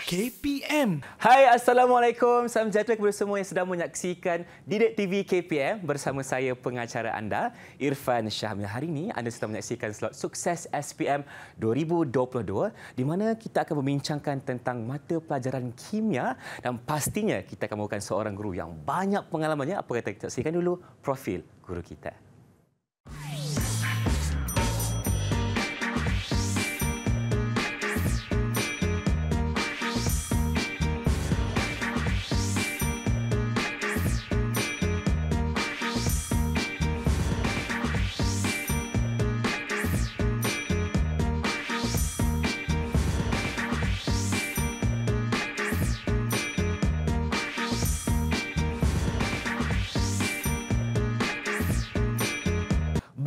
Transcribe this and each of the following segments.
KPM. Hai, Assalamualaikum. Salam sejahtera kepada semua yang sedang menyaksikan Didik TV KPM bersama saya pengacara anda, Irfan Syahmil. Hari ini anda sedang menyaksikan slot Sukses SPM 2022 di mana kita akan membincangkan tentang mata pelajaran kimia dan pastinya kita akan membawakan seorang guru yang banyak pengalamannya. Apa kata kita saksikan dulu profil guru kita.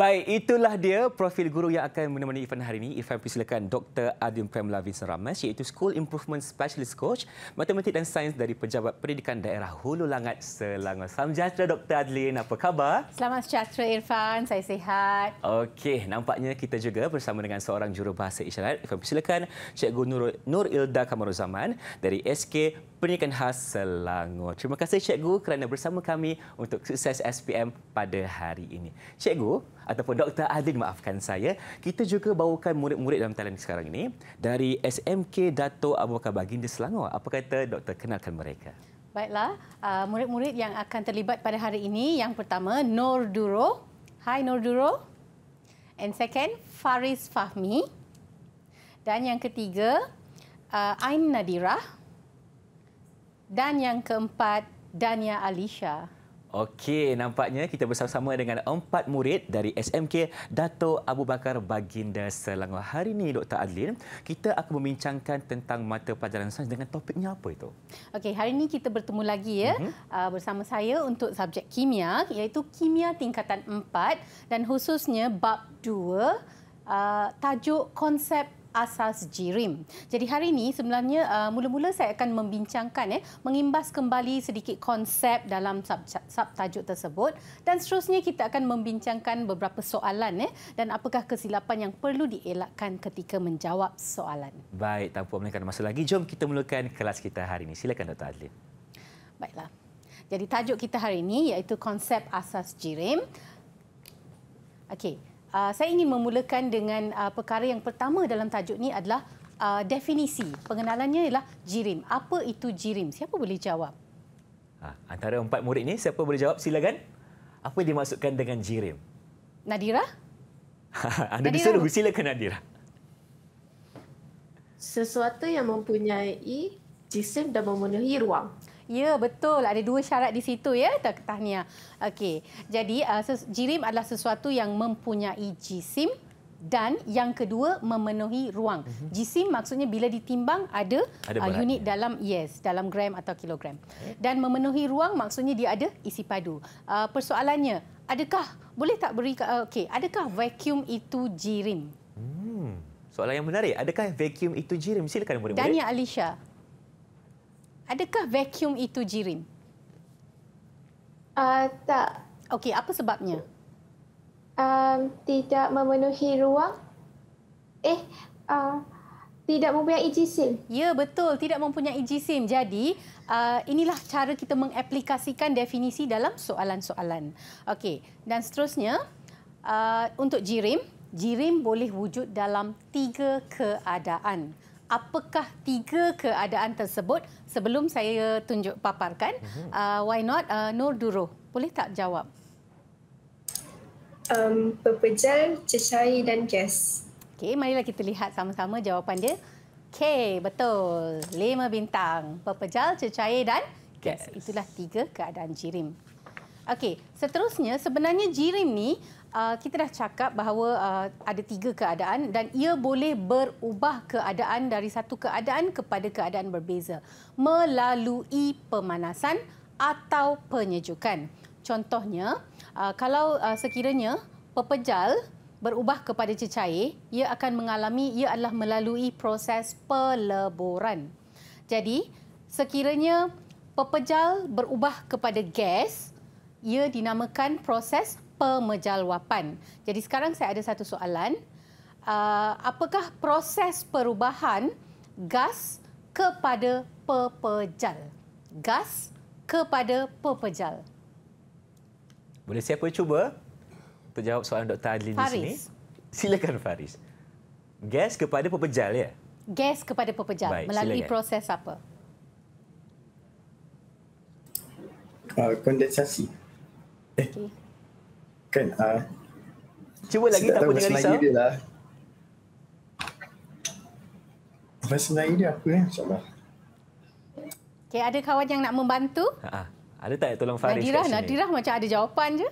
Baik, itulah dia profil guru yang akan menemani Irfan hari ini. Irfan persilakan Dr. Adin Premla Vincent Ramesh, iaitu School Improvement Specialist Coach Matematik dan Sains dari Pejabat Pendidikan Daerah Hulu Langat, Selangor. Salam sejahtera Dr. Adlin, apa khabar? Selamat sejahtera Irfan, saya sihat. Okey, nampaknya kita juga bersama dengan seorang jurubahasa isyarat. Irfan persilakan Cikgu Nur Ilda Kamaruzaman dari SK Pendidikan Khas Selangor. Terima kasih Cikgu kerana bersama kami untuk Sukses SPM pada hari ini. Cikgu, ataupun Dr. Adin, maafkan saya, kita juga bawakan murid-murid dalam talian sekarang ini dari SMK Dato' Abu Bakar Baginda Selangor. Apa kata Doktor kenalkan mereka? Baiklah, murid-murid yang akan terlibat pada hari ini, yang pertama Nur Duro. Hai Nur Duro. And second, Faris Fahmi. Dan yang ketiga, Ain Nadira. Dan yang keempat, Dania Alisha. Okey, nampaknya kita bersama-sama dengan 4 murid dari SMK Dato' Abu Bakar Baginda Selangor. Hari ini, Dr. Adlin, kita akan membincangkan tentang mata pelajaran sains dengan topiknya apa itu? Okey, hari ini kita bertemu lagi bersama saya untuk subjek kimia, iaitu kimia tingkatan 4 dan khususnya bab 2, tajuk konsep asas jirim. Jadi hari ini sebenarnya mula-mula saya akan membincangkan mengimbas kembali sedikit konsep dalam subtajuk tersebut dan seterusnya kita akan membincangkan beberapa soalan dan apakah kesilapan yang perlu dielakkan ketika menjawab soalan. Baik, tanpa melengahkan masa lagi, jom kita mulakan kelas kita hari ini. Silakan Dr. Adlin. Baiklah. Jadi tajuk kita hari ini iaitu konsep asas jirim. Okey. Saya ingin memulakan dengan perkara yang pertama dalam tajuk ini adalah definisi. Pengenalannya ialah jirim. Apa itu jirim? Siapa boleh jawab? Antara 4 murid ini, siapa boleh jawab? Silakan. Apa yang dimaksudkan dengan jirim? Nadira? Anda disuruh. Silakan Nadira. Sesuatu yang mempunyai jisim dan memenuhi ruang. Ya, betul. Ada 2 syarat di situ ya, Tahniah. Okey. Jadi jirim adalah sesuatu yang mempunyai jisim dan yang kedua memenuhi ruang. Jisim maksudnya bila ditimbang ada unit dalam dalam gram atau kilogram. Dan memenuhi ruang maksudnya dia ada isi padu. Persoalannya, boleh tak beri adakah vacuum itu jirim? Soalan yang menarik. Adakah vacuum itu jirim? Silakan murid-murid. Dania Alisha. Adakah vacuum itu jirim? Tak. Okey, apa sebabnya? Tidak memenuhi ruang. Tidak mempunyai jisim. Ya, betul. Tidak mempunyai jisim. Jadi, inilah cara kita mengaplikasikan definisi dalam soalan-soalan. Okey, dan seterusnya, untuk jirim, jirim boleh wujud dalam 3 keadaan. Apakah 3 keadaan tersebut? Sebelum saya paparkan, why not Nur Duro? Boleh tak jawab? Pepejal, cecair dan gas. Okey, marilah kita lihat sama-sama jawapan dia. Okey, betul. 5 bintang. Pepejal, cecair dan gas. Itulah 3 keadaan jirim. Okey, seterusnya sebenarnya jirim ni kita dah cakap bahawa ada 3 keadaan dan ia boleh berubah keadaan dari satu keadaan kepada keadaan berbeza melalui pemanasan atau penyejukan. Contohnya, kalau sekiranya pepejal berubah kepada cecair, ia adalah melalui proses peleburan. Jadi, sekiranya pepejal berubah kepada gas, ia dinamakan proses pemejalwapan. Jadi sekarang saya ada satu soalan. Apakah proses perubahan gas kepada pepejal. Gas kepada pepejal. Boleh siapa cuba untuk jawab soalan Dr. Adlin di sini? Faris. Silakan Faris. Gas kepada pepejal ya? Gas kepada pepejal. Baik, melalui silakan. proses apa? Kondensasi. Okey. Kan Cuba lagi, tak apa, jangan risau. dia lah. Bahasa Melayu dia apa insyaAllah. Okey, ada kawan yang nak membantu? Ada tak tolong Faris kat sini? Nadirah macam ada jawapan je.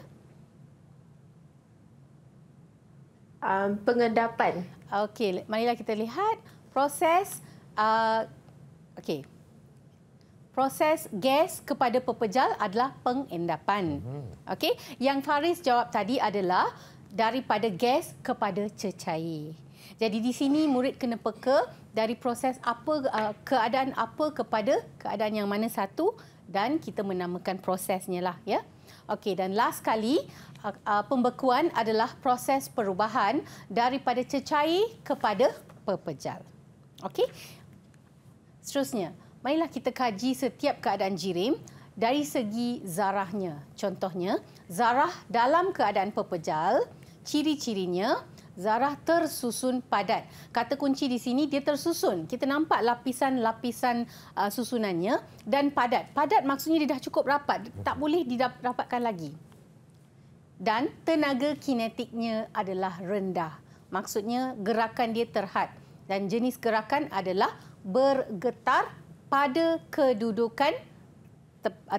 Pengendapan. Okey, marilah kita lihat proses okey. Proses gas kepada pepejal adalah pengendapan. Okey, yang Faris jawab tadi adalah daripada gas kepada cecair. Jadi di sini murid kena peka dari proses apa, keadaan apa kepada keadaan yang mana satu, dan kita menamakan prosesnya lah, ya. Okey, dan last kali pembekuan adalah proses perubahan daripada cecair kepada pepejal. Okey. Seterusnya, marilah kita kaji setiap keadaan jirim dari segi zarahnya. Contohnya, zarah dalam keadaan pepejal, ciri-cirinya zarah tersusun padat. Kata kunci di sini dia tersusun. Kita nampak lapisan-lapisan susunannya dan padat. Padat maksudnya dia dah cukup rapat, tak boleh didapatkan lagi. Dan tenaga kinetiknya adalah rendah. Maksudnya gerakan dia terhad dan jenis gerakan adalah bergetar pada kedudukan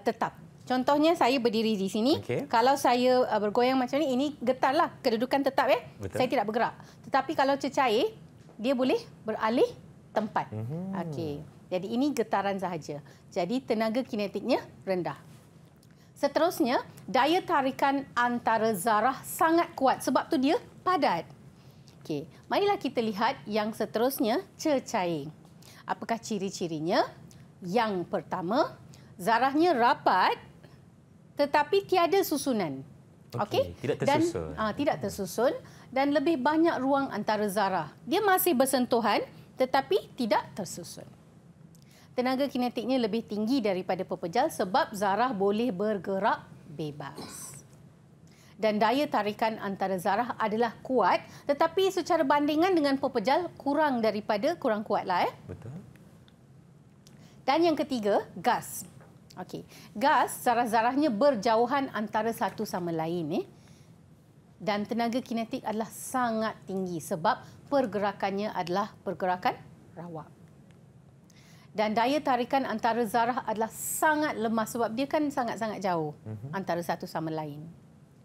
tetap. Contohnya saya berdiri di sini. Kalau saya bergoyang macam ini getarlah, kedudukan tetap ya. Betul. Saya tidak bergerak. Tetapi kalau cecair, dia boleh beralih tempat. Okey. Jadi ini getaran sahaja. Jadi tenaga kinetiknya rendah. Seterusnya, daya tarikan antara zarah sangat kuat sebab tu dia padat. Okey. Marilah kita lihat yang seterusnya, cecair. Apakah ciri-cirinya? Yang pertama, zarahnya rapat tetapi tiada susunan. Okey? Tidak tersusun. Dan tidak tersusun dan lebih banyak ruang antara zarah. Dia masih bersentuhan tetapi tidak tersusun. Tenaga kinetiknya lebih tinggi daripada pepejal sebab zarah boleh bergerak bebas. Dan daya tarikan antara zarah adalah kuat tetapi secara bandingan dengan pepejal kurang kuatlah ya. Betul. Dan yang ketiga, gas. Okey. Gas, zarah-zarahnya berjauhan antara satu sama lain. Dan tenaga kinetik adalah sangat tinggi sebab pergerakannya adalah pergerakan rawak. Dan daya tarikan antara zarah adalah sangat lemah sebab dia kan sangat-sangat jauh antara satu sama lain.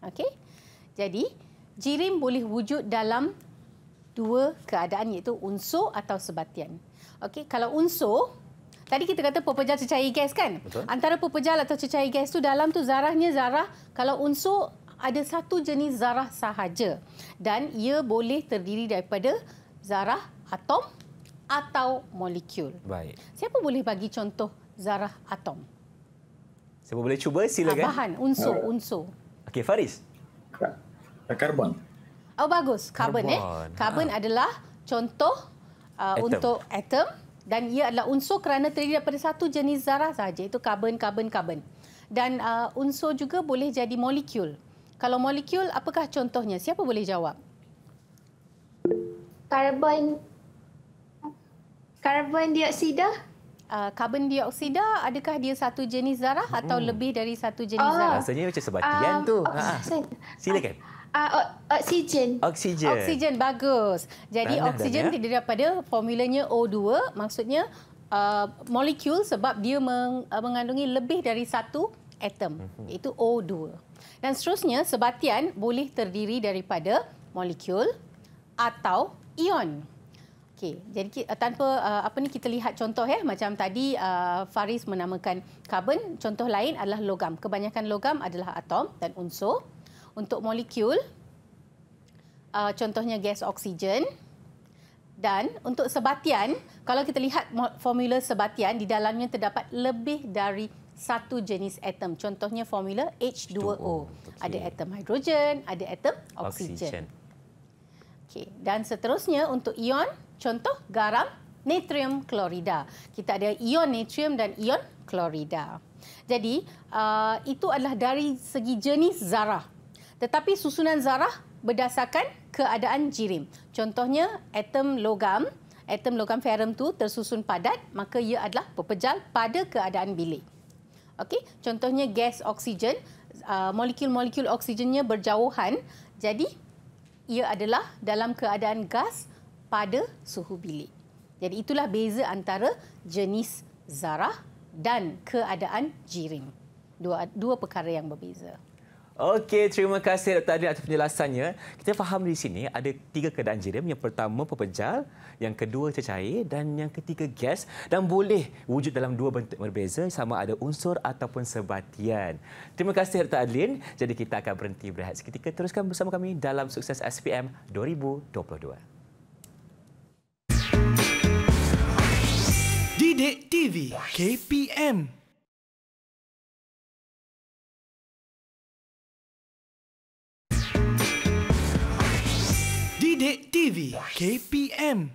Okey? Jadi, jirim boleh wujud dalam dua keadaan iaitu unsur atau sebatian. Okey, kalau unsur, tadi kita kata pepejal cecair gas kan? Betul. Antara pepejal atau cecair gas tu dalam tu zarahnya zarah, kalau unsur ada satu jenis zarah sahaja dan ia boleh terdiri daripada zarah atom atau molekul. Baik. Siapa boleh bagi contoh zarah atom? Siapa boleh cuba? Silakan. Bahan, unsur. Okey, Faris. Karbon. Oh bagus, karbon. Karbon adalah contoh untuk atom. Dan ia adalah unsur kerana terdiri daripada satu jenis zarah sahaja, iaitu karbon. Dan unsur juga boleh jadi molekul. Kalau molekul, apakah contohnya? Siapa boleh jawab? Karbon dioksida. Karbon dioksida, adakah dia satu jenis zarah atau lebih dari satu jenis zarah? Rasanya macam sebatian tu. Silakan. Oksigen, bagus. Jadi oksigen terdiri daripada formulanya O2, maksudnya molekul sebab dia mengandungi lebih dari satu atom, iaitu O2. Dan seterusnya, sebatian boleh terdiri daripada molekul atau ion. Okey, jadi tanpa kita lihat contoh macam tadi Faris menamakan karbon, contoh lain adalah logam. Kebanyakan logam adalah atom dan unsur. Untuk molekul, contohnya gas oksigen. Dan untuk sebatian, kalau kita lihat formula sebatian, di dalamnya terdapat lebih dari satu jenis atom. Contohnya formula H2O. Ada atom hidrogen, ada atom oksigen. Okey, dan seterusnya untuk ion, contoh garam natrium klorida. Kita ada ion natrium dan ion klorida. Jadi, itu adalah dari segi jenis zarah. Tetapi susunan zarah berdasarkan keadaan jirim. Contohnya, atom logam ferrum tu tersusun padat, maka ia adalah pepejal pada keadaan bilik. Okey, contohnya gas oksigen, molekul-molekul oksigennya berjauhan, jadi ia adalah dalam keadaan gas pada suhu bilik. Jadi itulah beza antara jenis zarah dan keadaan jirim. Dua perkara yang berbeza. Okey, terima kasih Dr. Adlin atas penjelasannya. Kita faham di sini ada 3 keadaan jirim. Yang pertama pepejal, yang kedua cecair dan yang ketiga gas, dan boleh wujud dalam 2 bentuk berbeza, sama ada unsur ataupun sebatian. Terima kasih Dr. Adlin. Jadi kita akan berhenti berehat seketika. Teruskan bersama kami dalam Sukses SPM 2022. Didik TV KPM. Didik TV KPM.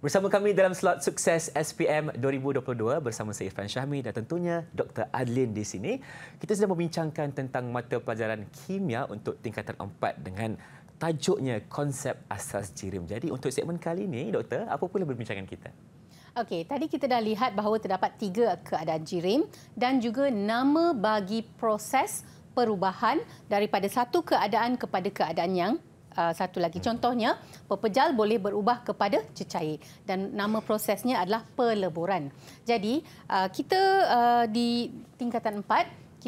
Bersama kami dalam slot Sukses SPM 2022 bersama saya Irfan Syahmi dan tentunya Dr. Adlin di sini. Kita sedang membincangkan tentang mata pelajaran kimia untuk tingkatan 4 dengan tajuknya konsep asas jirim. Jadi untuk segmen kali ini, Doktor, apa pula perbincangan kita? Okey, tadi kita dah lihat bahawa terdapat 3 keadaan jirim dan juga nama bagi proses perubahan daripada satu keadaan kepada keadaan yang satu lagi. Contohnya, pepejal boleh berubah kepada cecair dan nama prosesnya adalah peleburan. Jadi, kita di tingkatan 4,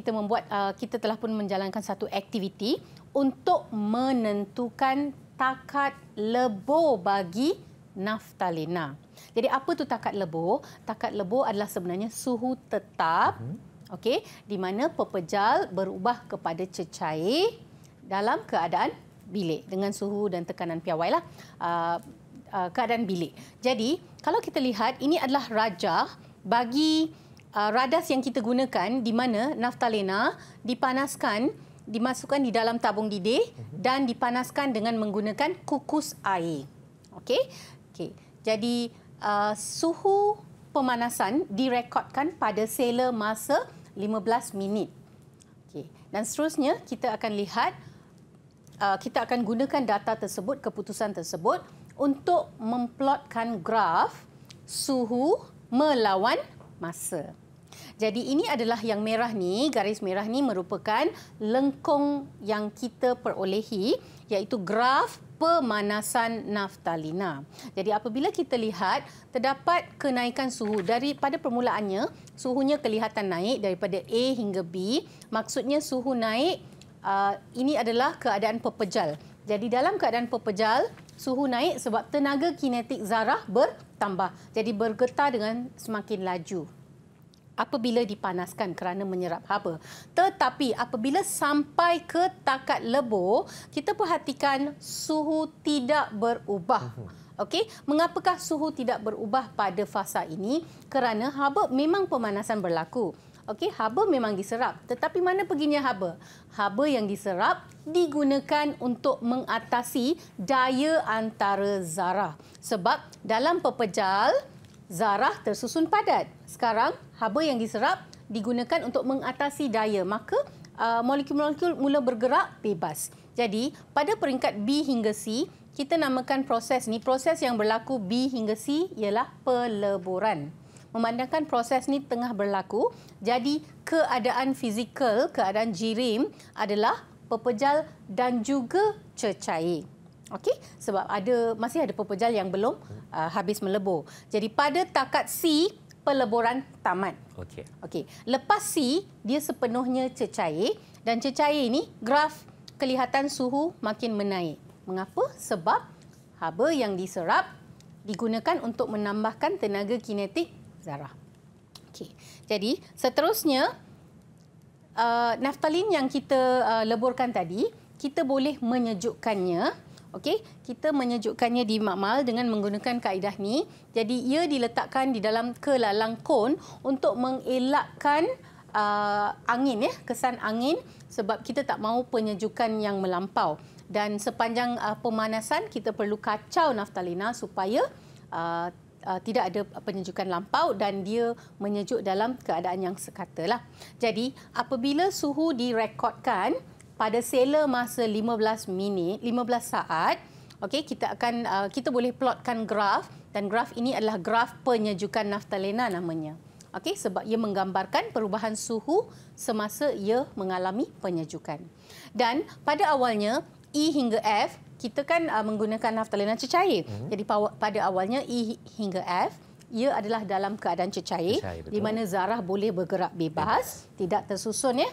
kita telah pun menjalankan satu aktiviti untuk menentukan takat lebur bagi naftalina. Jadi, apa tu takat lebur? Takat lebur adalah sebenarnya suhu tetap, okey, di mana pepejal berubah kepada cecair dalam keadaan bilik dengan suhu dan tekanan piawai lah, keadaan bilik. Jadi, kalau kita lihat, ini adalah rajah bagi radas yang kita gunakan di mana naftalina dipanaskan, dimasukkan di dalam tabung didih dan dipanaskan dengan menggunakan kukus air. Okey? Okey. Jadi, suhu pemanasan direkodkan pada sela masa 15 minit. Okey. Dan seterusnya, kita akan lihat, kita akan gunakan data tersebut, keputusan tersebut untuk memplotkan graf suhu melawan masa. Jadi ini adalah yang merah ni, garis merah ni merupakan lengkung yang kita perolehi, iaitu graf pemanasan naftalina. Jadi apabila kita lihat, terdapat kenaikan suhu pada permulaannya, suhunya kelihatan naik daripada A hingga B, maksudnya suhu naik. Ini adalah keadaan pepejal. Jadi dalam keadaan pepejal, suhu naik sebab tenaga kinetik zarah bertambah. Jadi bergetar dengan semakin laju apabila dipanaskan kerana menyerap haba. Tetapi apabila sampai ke takat lebur, kita perhatikan suhu tidak berubah. Okey, mengapakah suhu tidak berubah pada fasa ini? Kerana haba memang pemanasan berlaku. Okey, haba memang diserap. Tetapi mana perginya haba? Haba yang diserap digunakan untuk mengatasi daya antara zarah. Sebab dalam pepejal, zarah tersusun padat. Sekarang, haba yang diserap digunakan untuk mengatasi daya. Maka, molekul-molekul mula bergerak bebas. Jadi, pada peringkat B hingga C, kita namakan proses ni, proses yang berlaku B hingga C ialah peleburan. Memandangkan proses ni tengah berlaku, jadi keadaan fizikal, keadaan jirim adalah pepejal dan juga cecair. Okey, sebab masih ada pepejal yang belum habis melebur. Jadi pada takat C, peleburan tamat. Okey. Lepas C, dia sepenuhnya cecair dan cecair ini graf kelihatan suhu makin menaik. Mengapa? Sebab haba yang diserap digunakan untuk menambahkan tenaga kinetik zarah. Okey. Jadi, seterusnya naftalin yang kita leburkan tadi, kita boleh menyejukkannya. Okey, kita menyejukkannya di makmal dengan menggunakan kaedah ni. Jadi, ia diletakkan di dalam kelalang kon untuk mengelakkan angin, kesan angin, sebab kita tak mahu penyejukan yang melampau. Dan sepanjang pemanasan, kita perlu kacau naftalina supaya tidak ada penyejukan lampau dan dia menyejuk dalam keadaan yang sekata lah. Jadi apabila suhu direkodkan pada sela masa 15 saat, okey, kita boleh plotkan graf, dan graf ini adalah graf penyejukan naftalena namanya. Okey, sebab ia menggambarkan perubahan suhu semasa ia mengalami penyejukan. Dan pada awalnya E hingga F kita kan menggunakan naftalena cecair. Jadi pada awalnya E hingga F ia adalah dalam keadaan cecair di mana zarah boleh bergerak bebas, tidak tersusun ya.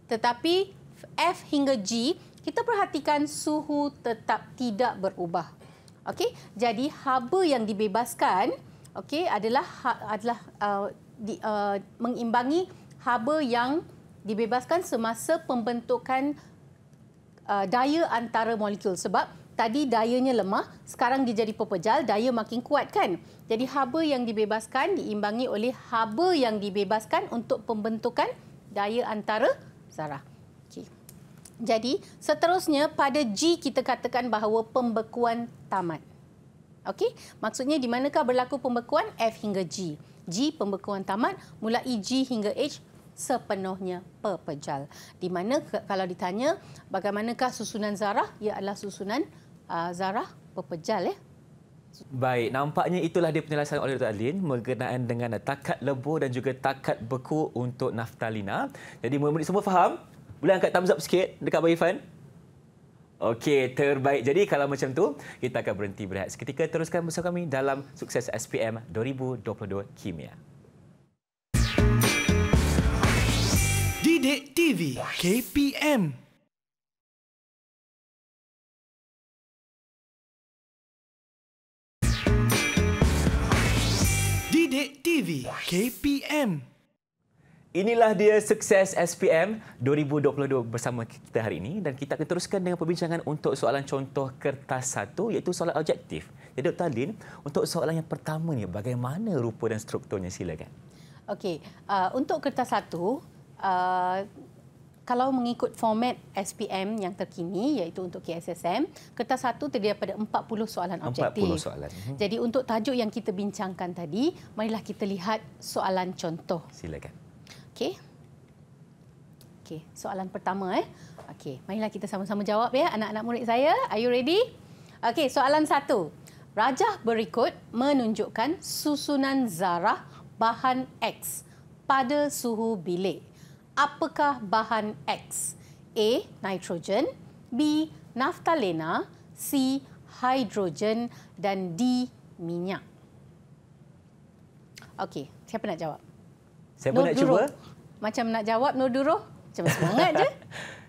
Tetapi F hingga G kita perhatikan suhu tetap tidak berubah. Okey, jadi haba yang dibebaskan adalah mengimbangi haba yang dibebaskan semasa pembentukan daya antara molekul. Sebab tadi dayanya lemah, sekarang dia jadi pepejal, daya makin kuat kan. Jadi haba yang dibebaskan diimbangi oleh haba yang dibebaskan untuk pembentukan daya antara zarah. Okay. Jadi seterusnya pada G kita katakan bahawa pembekuan tamat. Okey, maksudnya di manakah berlaku pembekuan? F hingga G. G pembekuan tamat, mulai G hingga H sepenuhnya pepejal. Di mana kalau ditanya bagaimanakah susunan zarah, ia adalah susunan zarah pepejal ya. Baik, nampaknya itulah dia penjelasan oleh Dr. Adlin berkenaan dengan takat lebur dan juga takat beku untuk naftalina. Jadi murid-murid semua faham? Boleh angkat thumbs up sikit dekat Abang Irfan? Okey, terbaik. Jadi kalau macam tu, kita akan berhenti berehat seketika. Teruskan bersama kami dalam Sukses SPM 2022 Kimia. Didik TV KPM. Didik TV KPM. Inilah dia Sukses SPM 2022 bersama kita hari ini, dan kita akan teruskan dengan perbincangan untuk soalan contoh kertas 1 iaitu soalan objektif. Jadi Dr. Adlin, untuk soalan yang pertama ni bagaimana rupa dan strukturnya, silakan. Okey, untuk kertas 1 kalau mengikut format SPM yang terkini iaitu untuk KSSM, kertas 1 terdiri daripada 40 soalan objektif. 40 soalan. Jadi untuk tajuk yang kita bincangkan tadi, marilah kita lihat soalan contoh. Silakan. Okey. Okey, soalan pertama Okey, marilah kita sama-sama jawab ya anak-anak murid saya. Are you ready? Okey, soalan 1. Rajah berikut menunjukkan susunan zarah bahan X pada suhu bilik. Apakah bahan X? A. Nitrogen, B. Naftalena, C. Hidrogen dan D. Minyak. Okey, siapa nak jawab? Siapa nak cuba? Macam nak jawab Nur Duruh? Macam semangat je.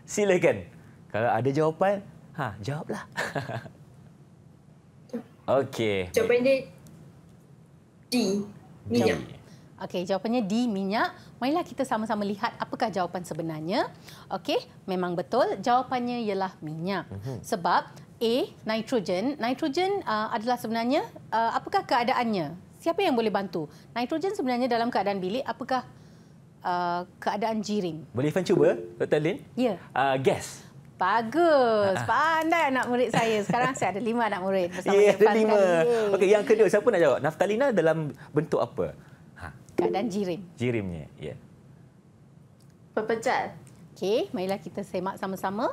Silakan. Kalau ada jawapan, jawablah. Okey. Jawapan dia D. Minyak. Okey, jawapannya D, minyak. Marilah kita sama-sama lihat apakah jawapan sebenarnya. Okey, memang betul. Jawapannya ialah minyak. Sebab A, nitrogen. Nitrogen adalah sebenarnya, apakah keadaannya? Siapa yang boleh bantu? Nitrogen sebenarnya dalam keadaan bilik, apakah keadaan jirim? Boleh Irfan cuba, Dr. Adlin? Ya. Gas. Bagus. Pandai anak murid saya. Sekarang saya ada 5 anak murid bersama Irfan. Ada 5. Okey, yang kedua, siapa nak jawab? Naftalina dalam bentuk apa? Keadaan jirim. Jirimnya, ya. Pepejal. Okey, marilah kita semak sama-sama.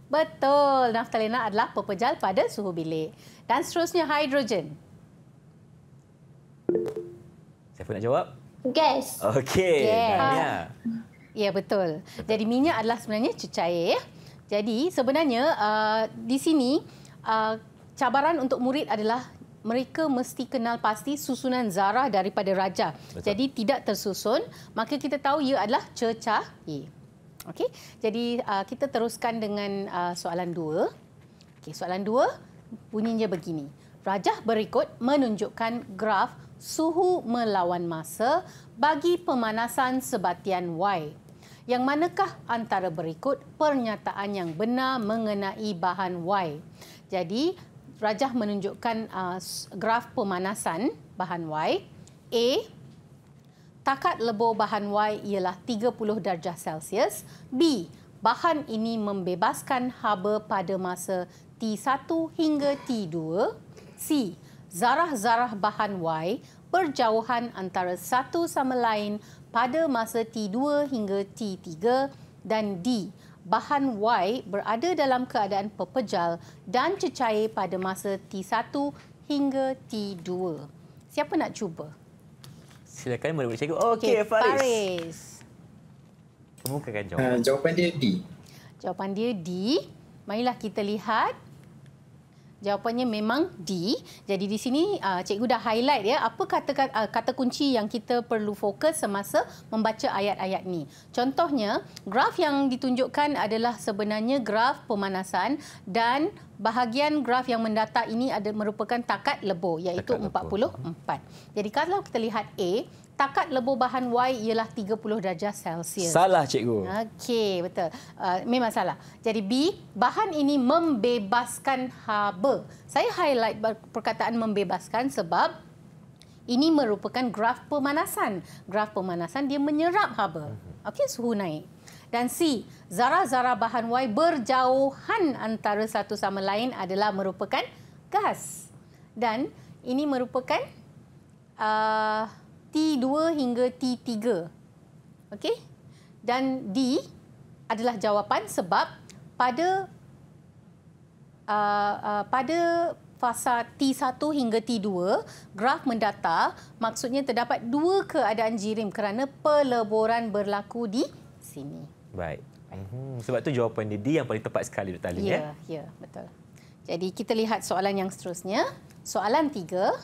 Betul, naftalena adalah pepejal pada suhu bilik. Dan seterusnya hidrogen. Siapa nak jawab? Gas. Okey, Minyak. Ya, betul. Jadi minyak adalah sebenarnya cecair. Jadi sebenarnya di sini cabaran untuk murid adalah mereka mesti kenal pasti susunan zarah daripada rajah. Betul. Jadi tidak tersusun, maka kita tahu ia adalah cecair. Okey. Jadi kita teruskan dengan soalan 2. Okey, soalan 2 bunyinya begini. Rajah berikut menunjukkan graf suhu melawan masa bagi pemanasan sebatian Y. Yang manakah antara berikut pernyataan yang benar mengenai bahan Y? Jadi, rajah menunjukkan graf pemanasan bahan Y. A. Takat lebur bahan Y ialah 30 darjah Celsius. B. Bahan ini membebaskan haba pada masa T1 hingga T2. C. zarah-zarah bahan Y berjauhan antara satu sama lain pada masa T2 hingga T3 dan D. Bahan Y berada dalam keadaan pepejal dan cecair pada masa T1 hingga T2. Siapa nak cuba? Silakan murid-murid cikgu. Okey, Faris. Faris. Kemukakan jawapan. Jawapan dia D. Jawapan dia D. Marilah kita lihat. Jawapannya memang D. Jadi di sini cikgu dah highlight ya apa kata kunci yang kita perlu fokus semasa membaca ayat-ayat ni. Contohnya, graf yang ditunjukkan adalah sebenarnya graf pemanasan dan bahagian graf yang mendata ini merupakan takat lebur iaitu 44. Jadi kalau kita lihat A, takat lebur bahan Y ialah 30 darjah Celsius. Salah, cikgu. Okey, betul. Memang salah. Jadi B, bahan ini membebaskan haba. Saya highlight perkataan membebaskan sebab ini merupakan graf pemanasan. Graf pemanasan dia menyerap haba. Okey, suhu naik. Dan C, zarah-zarah bahan Y berjauhan antara satu sama lain adalah merupakan gas. Dan ini merupakan T2 hingga T3. Okey? Dan D adalah jawapan sebab pada fasa T1 hingga T2, graf mendata maksudnya terdapat dua keadaan jirim kerana peleburan berlaku di sini. Baik. Sebab tu jawapan dia D yang paling tepat sekali, Dr. Alin. Ya, betul. Jadi kita lihat soalan yang seterusnya. Soalan 3.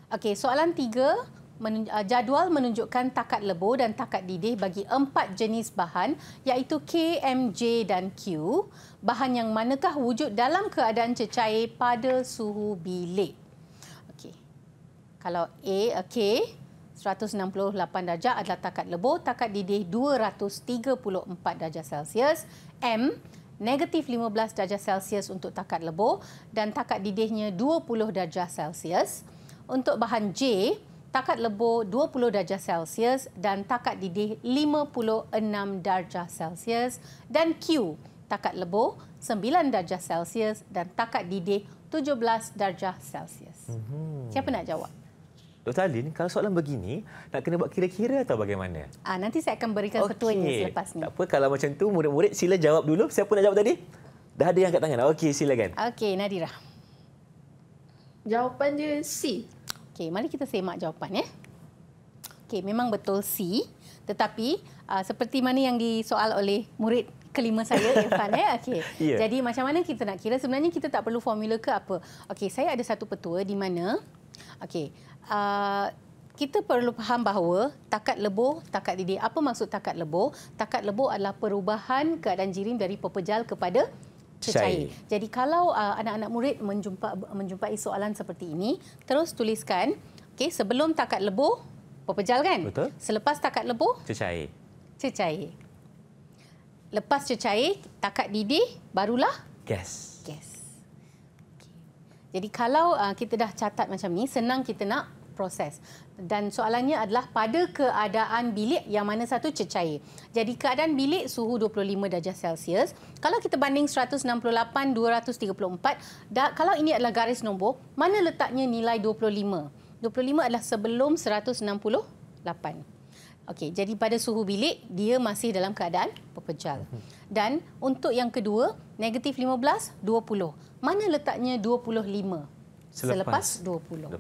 Okey, soalan 3, jadual menunjukkan takat lebur dan takat didih bagi 4 jenis bahan iaitu K, M, J dan Q. Bahan yang manakah wujud dalam keadaan cecair pada suhu bilik? Okey. Kalau A, K 168 darjah adalah takat lebur, takat didih 234 darjah Celsius. M negatif 15 darjah Celsius untuk takat lebur dan takat didihnya 20 darjah Celsius. Untuk bahan J, takat lebur 20 darjah Celsius dan takat didih 56 darjah Celsius. Dan Q, takat lebur 9 darjah Celsius dan takat didih 17 darjah Celsius. Siapa nak jawab? Dr. Alin, kalau soalan begini, nak kena buat kira-kira atau bagaimana? Nanti saya akan berikan petuanya selepas ni. Tak apa, kalau macam tu, murid-murid sila jawab dulu. Siapa nak jawab tadi? Dah ada yang angkat tangan. Okey, silakan. Okey, Nadira. Jawapan dia C. Okey, mari kita semak jawapan ya. Okey, memang betul C. Tetapi seperti mana yang disoal oleh murid kelima saya, Irfan ya. Okey. Yeah. Jadi macam mana kita nak kira? Sebenarnya kita tak perlu formula ke apa. Okey, saya ada satu petua di mana kita perlu faham bahawa takat lebur, takat didih. Apa maksud takat lebur? Takat lebur adalah perubahan keadaan jirim dari pepejal kepada cecair. Jadi kalau anak-anak murid menjumpai soalan seperti ini, terus tuliskan, sebelum takat lebur, pepejal kan? Betul. Selepas takat lebur, cecair. Cecair. Lepas cecair, takat didih, barulah gas. Jadi kalau kita dah catat macam ni, senang kita nak proses. Dan soalannya adalah pada keadaan bilik yang mana satu cecair. Jadi keadaan bilik suhu 25 darjah Celsius. Kalau kita banding 168, 234, kalau ini adalah garis nombor, mana letaknya nilai 25? 25 adalah sebelum 168. Okey, jadi pada suhu bilik, dia masih dalam keadaan pepejal. Dan untuk yang kedua, negatif 15, 20. Mana letaknya 25? Selepas 20.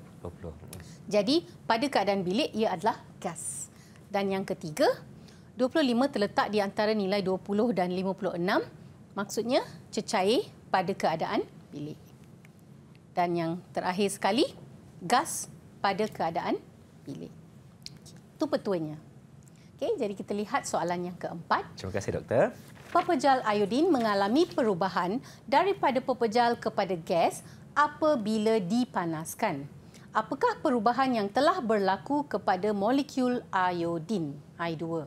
Jadi, pada keadaan bilik, ia adalah gas. Dan yang ketiga, 25 terletak di antara nilai 20 dan 56. Maksudnya, cecair pada keadaan bilik. Dan yang terakhir sekali, gas pada keadaan bilik. Itu petuanya. Okey, jadi kita lihat soalan yang keempat. Terima kasih, Doktor. Pepejal iodin mengalami perubahan daripada pepejal kepada gas apabila dipanaskan. Apakah perubahan yang telah berlaku kepada molekul iodin, I2?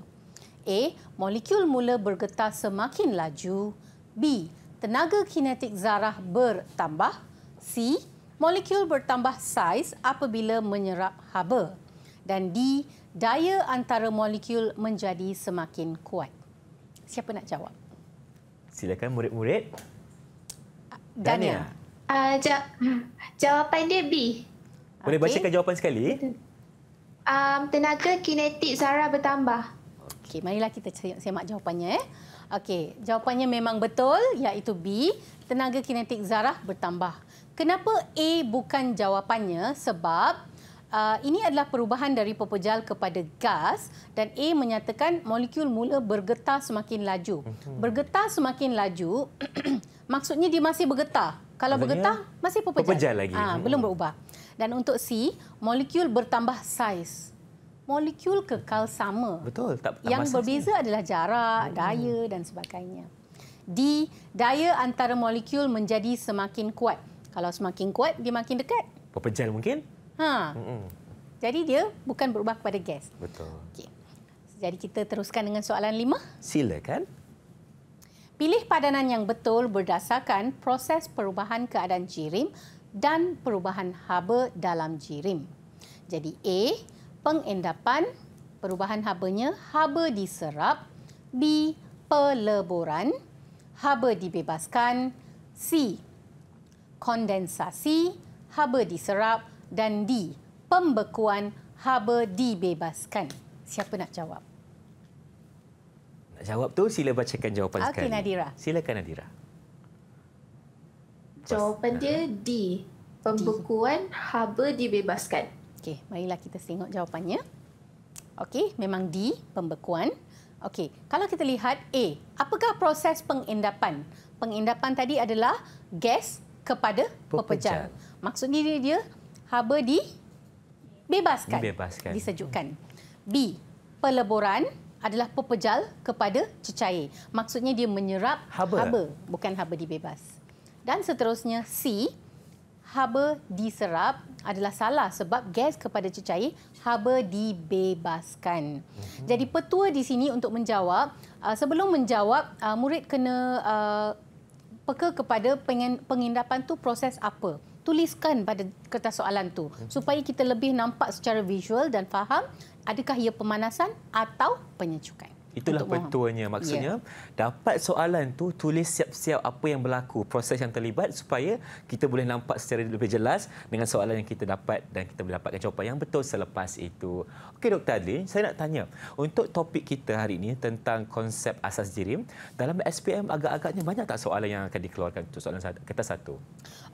A. Molekul mula bergetar semakin laju. B. Tenaga kinetik zarah bertambah. C. Molekul bertambah saiz apabila menyerap haba. Dan D. Daya antara molekul menjadi semakin kuat. Siapa nak jawab? Silakan murid-murid. Dania. Jawapan dia B. Boleh bacakan jawapan sekali? Tenaga kinetik zarah bertambah. Okey, marilah kita semak jawapannya. Okey, jawapannya memang betul, iaitu B. Tenaga kinetik zarah bertambah. Kenapa A bukan jawapannya? Sebab ini adalah perubahan dari pepejal kepada gas dan A menyatakan molekul mula bergetar semakin laju. Bergetar semakin laju maksudnya dia masih bergetar. Kalau Maksudnya, bergetar masih pepejal lagi. Belum berubah. Dan untuk C, molekul bertambah saiz. Molekul kekal sama. Betul. Yang berbeza adalah jarak, daya dan sebagainya. D, daya antara molekul menjadi semakin kuat. Kalau semakin kuat, dia makin dekat. Pepejal mungkin? Jadi dia bukan berubah kepada gas. Betul. Okey. Jadi kita teruskan dengan soalan 5. Silakan. Pilih padanan yang betul berdasarkan proses perubahan keadaan jirim dan perubahan haba dalam jirim. Jadi A, pengendapan, perubahan habanya, haba diserap. B, peleburan, haba dibebaskan. C, kondensasi, haba diserap. Dan D, pembekuan, haba dibebaskan. Siapa nak jawab? Nak jawab tu sila bacakan jawapan sekali. Okey, Nadira. Silakan Nadira. Jawapan dia D. Pembekuan, haba dibebaskan. Okey, marilah kita tengok jawapannya. Okey, memang D, pembekuan. Okey, kalau kita lihat A, apakah proses pengendapan? Pengendapan tadi adalah gas kepada pepejal. Maksudnya dia haba dibebaskan, disejukkan. B, peleburan adalah pepejal kepada cecair. Maksudnya dia menyerap haba, bukan haba dibebas. Dan seterusnya C, haba diserap adalah salah sebab gas kepada cecair, haba dibebaskan. Jadi petua di sini untuk menjawab, sebelum menjawab, murid kena peka kepada pengendapan tu proses apa. Tuliskan pada kertas soalan tu supaya kita lebih nampak secara visual dan faham adakah ia pemanasan atau penyejukan. Itulah petuanya. Maksudnya, dapat soalan tu, tulis siap-siap apa yang berlaku, proses yang terlibat supaya kita boleh nampak secara lebih jelas dengan soalan yang kita dapat dan kita boleh dapatkan jawapan yang betul selepas itu. Okey, Dr. Adlin, saya nak tanya, untuk topik kita hari ini tentang konsep asas jirim, dalam SPM agak-agaknya banyak tak soalan yang akan dikeluarkan untuk soalan kertas satu?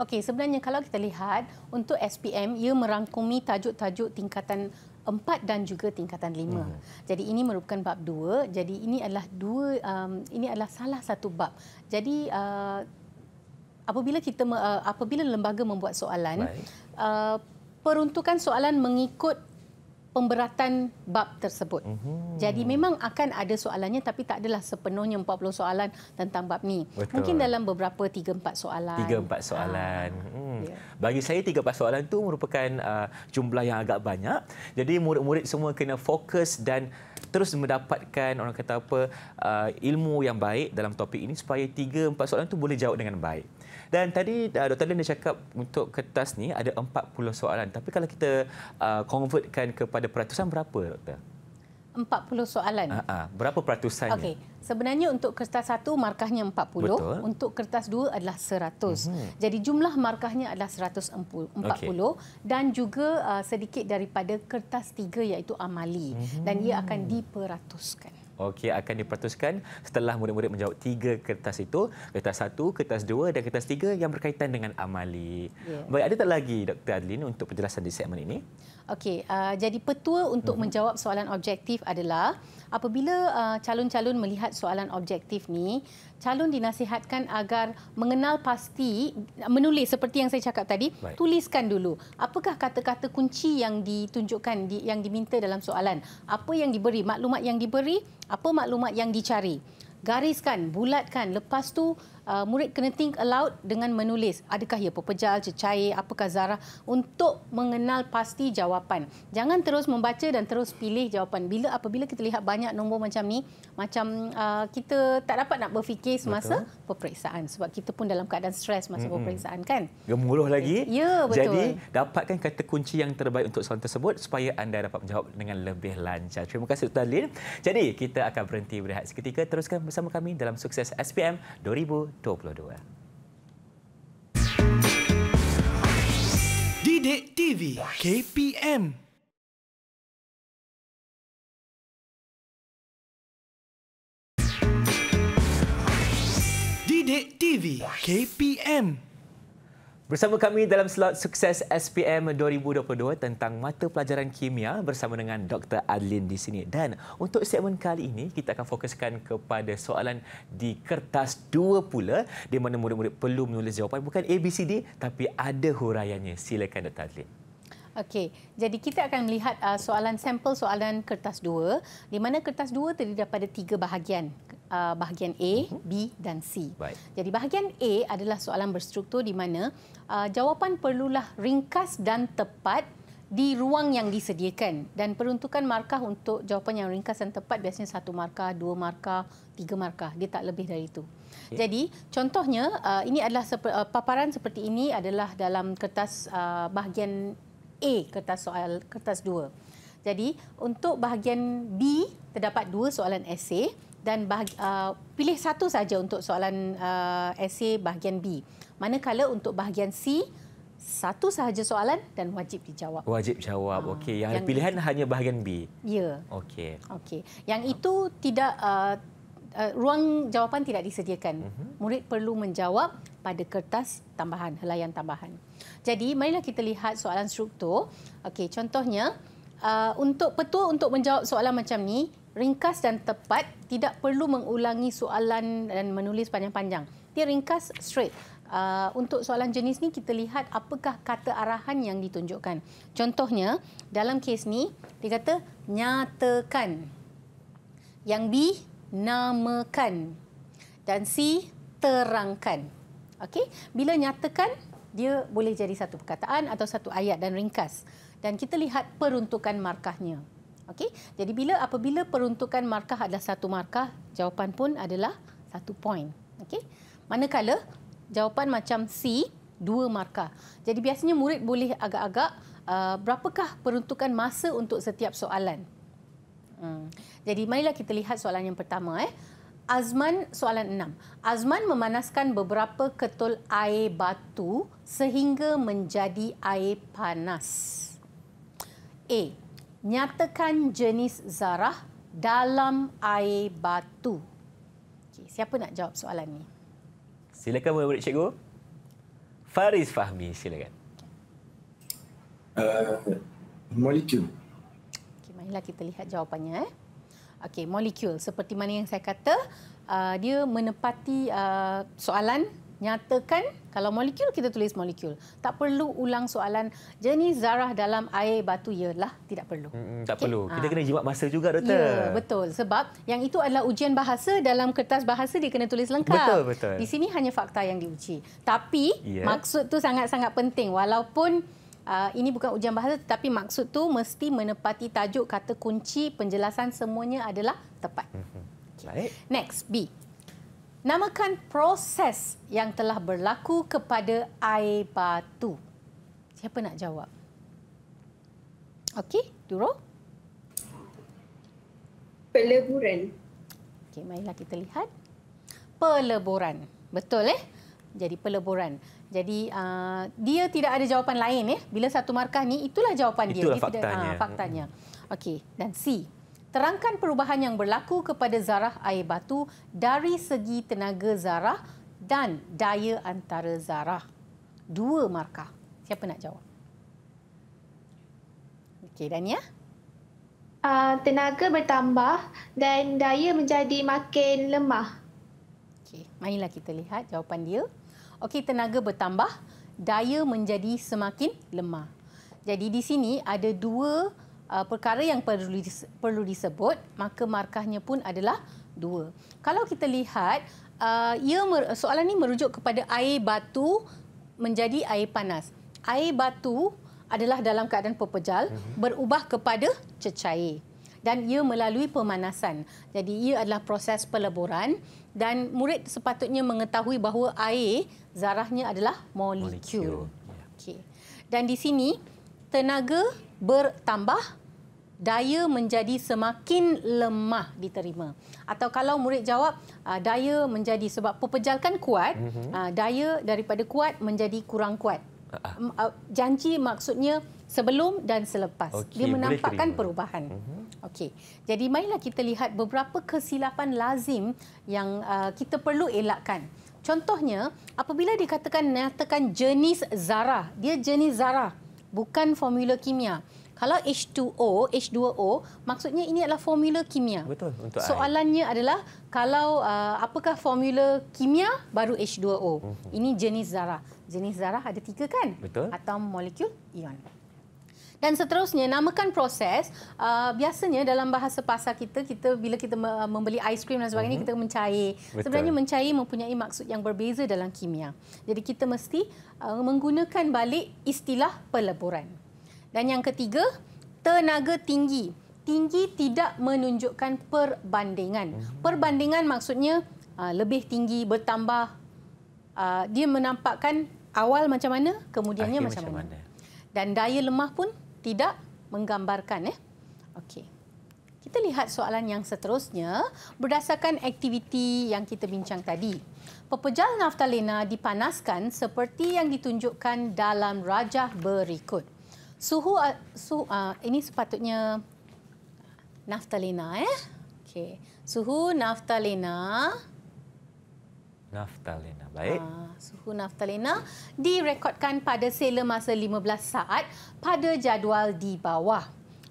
Okey, sebenarnya kalau kita lihat, untuk SPM, ia merangkumi tajuk-tajuk tingkatan 4 dan juga tingkatan 5. Jadi ini merupakan bab 2. Jadi ini adalah ini adalah salah satu bab. Jadi apabila lembaga membuat soalan, peruntukan soalan mengikut pemberatan bab tersebut. Jadi memang akan ada soalannya tapi tak adalah sepenuhnya 40 soalan tentang bab ni. Betul. Mungkin dalam beberapa 3-4 soalan. 3-4 soalan. Bagi saya 3-4 soalan itu merupakan jumlah yang agak banyak. Jadi murid-murid semua kena fokus dan terus mendapatkan orang kata apa ilmu yang baik dalam topik ini supaya 3-4 soalan itu boleh jawab dengan baik. Dan tadi Dr. Adlin dia cakap untuk kertas ni ada 40 soalan. Tapi kalau kita convertkan kepada peratusan berapa, Doktor? 40 soalan. Berapa peratusannya? Okey, sebenarnya untuk kertas 1 markahnya 40, betul. Untuk kertas 2 adalah 100. Jadi jumlah markahnya adalah 140 dan juga sedikit daripada kertas 3 iaitu amali dan ia akan diperatuskan. Okey, akan diperatuskan setelah murid-murid menjawab 3 kertas itu, kertas 1, kertas 2 dan kertas 3 yang berkaitan dengan amali. Baik, ada tak lagi Dr. Adlin untuk penjelasan di segmen ini? Okey, jadi petua untuk menjawab soalan objektif adalah apabila calon-calon melihat soalan objektif ni, calon dinasihatkan agar mengenal pasti, menulis seperti yang saya cakap tadi, tuliskan dulu apakah kata-kata kunci yang ditunjukkan, yang diminta dalam soalan, apa yang diberi, maklumat yang diberi, apa maklumat yang dicari. Gariskan, bulatkan. Lepas tu murid kena think aloud dengan menulis adakah ia pepejal, cecair, apakah zarah untuk mengenal pasti jawapan. Jangan terus membaca dan terus pilih jawapan. Apabila kita lihat banyak nombor macam ni, macam kita tak dapat nak berfikir semasa peperiksaan sebab kita pun dalam keadaan stres masa peperiksaan kan. Gemuruh lagi. Ya, betul. Jadi dapatkan kata kunci yang terbaik untuk soalan tersebut supaya anda dapat menjawab dengan lebih lancar. Terima kasih Dr. Adlin. Jadi kita akan berhenti berehat seketika. Teruskan bersama kami dalam Sukses SPM 2022. Didik TV KPM. Didik TV KPM. Bersama kami dalam slot Sukses SPM 2022 tentang mata pelajaran kimia bersama dengan Dr. Adlin di sini. Dan untuk segmen kali ini, kita akan fokuskan kepada soalan di kertas 2 pula, di mana murid-murid perlu menulis jawapan bukan ABCD tapi ada huraiannya. Silakan Dr. Adlin. Okey, jadi kita akan melihat soalan sampel soalan kertas 2, di mana kertas 2 terdiri daripada 3 bahagian. Bahagian A, B dan C. Baik. Jadi bahagian A adalah soalan berstruktur di mana jawapan perlulah ringkas dan tepat di ruang yang disediakan, dan peruntukan markah untuk jawapan yang ringkas dan tepat biasanya 1 markah, 2 markah, 3 markah. Dia tak lebih dari itu. Okay. Jadi contohnya ini adalah paparan seperti ini adalah dalam kertas bahagian A, kertas 2. Jadi untuk bahagian B terdapat 2 soalan esei dan pilih satu saja untuk soalan esei bahagian B. Manakala untuk bahagian C, satu sahaja soalan dan wajib dijawab. Wajib jawab. Okey, yang pilihan hanya bahagian B. Ya. Okey. Okey. Yang itu tidak ruang jawapan tidak disediakan. Murid perlu menjawab pada kertas tambahan, helaian tambahan. Jadi, marilah kita lihat soalan struktur. Okey, contohnya untuk petua untuk menjawab soalan macam ni, ringkas dan tepat, tidak perlu mengulangi soalan dan menulis panjang-panjang. Dia ringkas straight. Untuk soalan jenis ni kita lihat apakah kata arahan yang ditunjukkan. Contohnya dalam kes ni dia kata nyatakan. Yang B namakan dan C terangkan. Okey, bila nyatakan dia boleh jadi satu perkataan atau satu ayat dan ringkas. Dan kita lihat peruntukan markahnya. Okey, jadi apabila peruntukan markah adalah 1 markah, jawapan pun adalah 1 poin. Okey. Manakala jawapan macam C 2 markah. Jadi biasanya murid boleh agak-agak berapakah peruntukan masa untuk setiap soalan. Jadi marilah kita lihat soalan yang pertama. Azman, soalan 6. Azman memanaskan beberapa ketul air batu sehingga menjadi air panas. A. Nyatakan jenis zarah dalam air batu. Okay, siapa nak jawab soalan ni? Silakan murid-murid cikgu. Faris Fahmi, silakan. Molekul. Okay, marilah kita lihat jawapannya. Okey, molekul. Seperti mana yang saya kata, dia menepati soalan. Nyatakan, kalau molekul kita tulis molekul. Tak perlu ulang soalan jenis zarah dalam air batu, ialah tidak perlu. Tak perlu. Kita kena jimat masa juga, Doktor. Ya, betul. Sebab yang itu adalah ujian bahasa, dalam kertas bahasa dia kena tulis lengkap. Betul, betul. Di sini hanya fakta yang diuji. Tapi maksud tu sangat-sangat penting. Walaupun ini bukan ujian bahasa, tetapi maksud tu mesti menepati tajuk, kata kunci, penjelasan semuanya adalah tepat. Baik. Next, B. Namakan proses yang telah berlaku kepada air batu. Siapa nak jawab? Okey, Duro? Peleburan. Okey, marilah kita lihat. Peleburan. Betul Jadi peleburan. Jadi dia tidak ada jawapan lain Bila 1 markah ni, itulah jawapan dia. Itulah dia faktanya. Tidak, faktanya. Okey, dan C. Terangkan perubahan yang berlaku kepada zarah air batu dari segi tenaga zarah dan daya antara zarah. 2 markah. Siapa nak jawab? Okey, Dania? Tenaga bertambah dan daya menjadi makin lemah. Okey, marilah kita lihat jawapan dia. Okey, tenaga bertambah, daya menjadi semakin lemah. Jadi di sini ada 2 perkara yang perlu disebut, maka markahnya pun adalah 2. Kalau kita lihat, soalan ini merujuk kepada air batu menjadi air panas. Air batu adalah dalam keadaan pepejal, berubah kepada cecair. Dan ia melalui pemanasan. Jadi ia adalah proses peleburan dan murid sepatutnya mengetahui bahawa air zarahnya adalah molekul. Okey. Dan di sini tenaga bertambah, daya menjadi semakin lemah diterima. Atau kalau murid jawab daya menjadi, sebab pepejal kan kuat, daya daripada kuat menjadi kurang kuat. Janji maksudnya sebelum dan selepas. Okey, Dia menampakkan boleh terima. perubahan. Okey. Jadi marilah kita lihat beberapa kesilapan lazim yang kita perlu elakkan. Contohnya, apabila nyatakan jenis zarah, dia jenis zarah, bukan formula kimia. Kalau H2O, H2O, maksudnya ini adalah formula kimia. Betul, untuk air. Soalannya adalah kalau apakah formula kimia baru H2O. Ini jenis zarah. Jenis zarah ada 3 kan? Betul. Atom, molekul, ion. Dan seterusnya, namakan proses. Biasanya dalam bahasa pasar kita bila kita membeli aiskrim dan sebagainya, kita mencair. Betul. Sebenarnya mencair mempunyai maksud yang berbeza dalam kimia. Jadi kita mesti menggunakan balik istilah peleburan. Dan yang ketiga, tenaga tinggi. Tinggi tidak menunjukkan perbandingan. Perbandingan maksudnya lebih tinggi, bertambah. Dia menampakkan awal macam mana, kemudiannya Akhir macam mana. Dan daya lemah pun tidak menggambarkan. Okey. Kita lihat soalan yang seterusnya berdasarkan aktiviti yang kita bincang tadi. Pepejal naftalena dipanaskan seperti yang ditunjukkan dalam rajah berikut. Ini sepatutnya naftalena. Okey. Suhu naftalena. Naftalena, baik. Suhu naftalena direkodkan pada sela masa 15 saat pada jadual di bawah.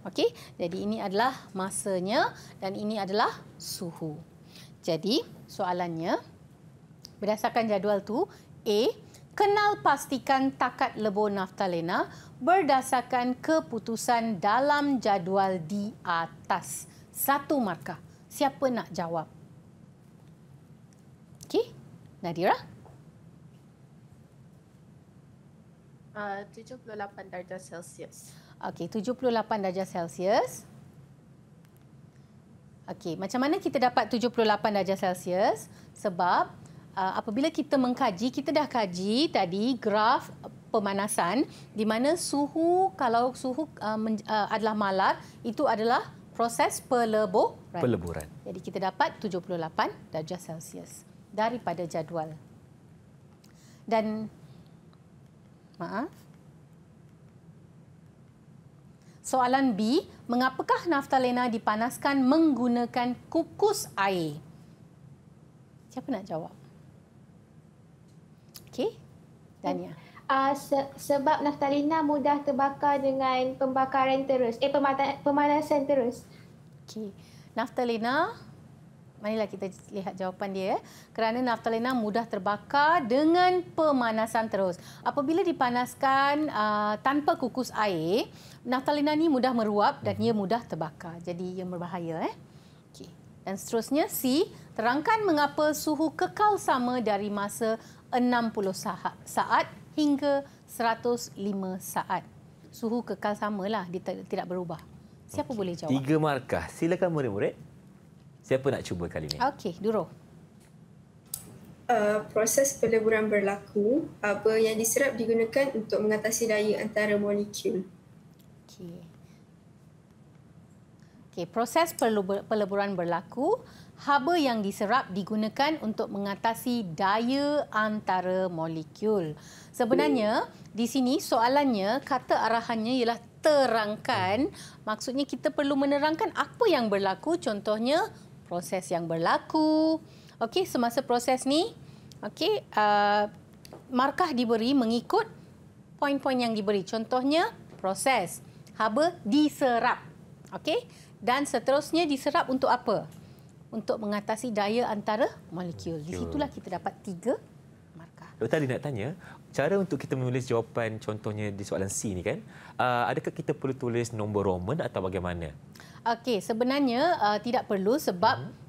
Okey, jadi ini adalah masanya dan ini adalah suhu. Jadi, soalannya berdasarkan jadual tu, A, kenal pastikan takat lebur naftalena berdasarkan keputusan dalam jadual di atas. 1 markah. Siapa nak jawab? Okey, Nadira? 78 darjah Celsius. Okey, 78 darjah Celsius. Okey, macam mana kita dapat 78 darjah Celsius? Sebab apabila kita mengkaji, kita dah kaji tadi graf pemanasan di mana suhu, kalau suhu adalah malar, itu adalah proses peleburan. Jadi kita dapat 78 darjah Celsius daripada jadual. Dan soalan B, mengapakah naftalena dipanaskan menggunakan kukus air? Siapa nak jawab? Okey, Dania. Sebab naftalena mudah terbakar dengan pembakaran terus, pemanasan terus. Okey, naftalena, marilah kita lihat jawapan dia. Kerana naftalena mudah terbakar dengan pemanasan terus. Apabila dipanaskan tanpa kukus air, naftalena ni mudah meruap dan ia mudah terbakar. Jadi ia berbahaya. Okey. Dan seterusnya C, terangkan mengapa suhu kekal sama dari masa 60 saat hingga 105 saat. Suhu kekal samalah, dia tidak berubah. Siapa boleh jawab? 3 markah. Silakan murid-murid. Siapa nak cuba kali ini? Okey, Duro. Proses peleburan berlaku. Haba yang diserap digunakan untuk mengatasi daya antara molekul. Okey, proses peleburan berlaku. Haba yang diserap digunakan untuk mengatasi daya antara molekul. Sebenarnya di sini soalannya, kata arahannya ialah terangkan. Maksudnya kita perlu menerangkan apa yang berlaku. Contohnya proses yang berlaku. Okey, semasa proses ni, okey, markah diberi mengikut poin-poin yang diberi. Contohnya proses haba diserap. Okey, dan seterusnya diserap untuk apa? Untuk mengatasi daya antara molekul. Di situlah kita dapat 3 markah. Doktor tadi nak tanya, cara untuk kita menulis jawapan contohnya di soalan C ni kan, adakah kita perlu tulis nombor Roman atau bagaimana? Okey, sebenarnya tidak perlu sebab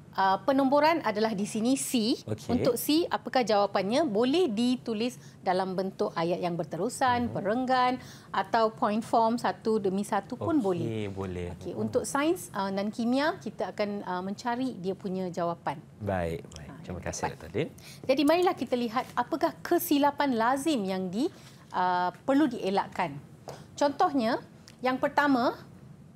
penomboran adalah di sini C. Okey. Untuk C, apakah jawapannya? Boleh ditulis dalam bentuk ayat yang berterusan, perenggan atau point form satu demi satu pun boleh. Boleh. Okey, untuk sains dan kimia kita akan mencari dia punya jawapan. Baik. Terima kasih Dr. Din. Jadi marilah kita lihat apakah kesilapan lazim yang perlu dielakkan. Contohnya, yang pertama,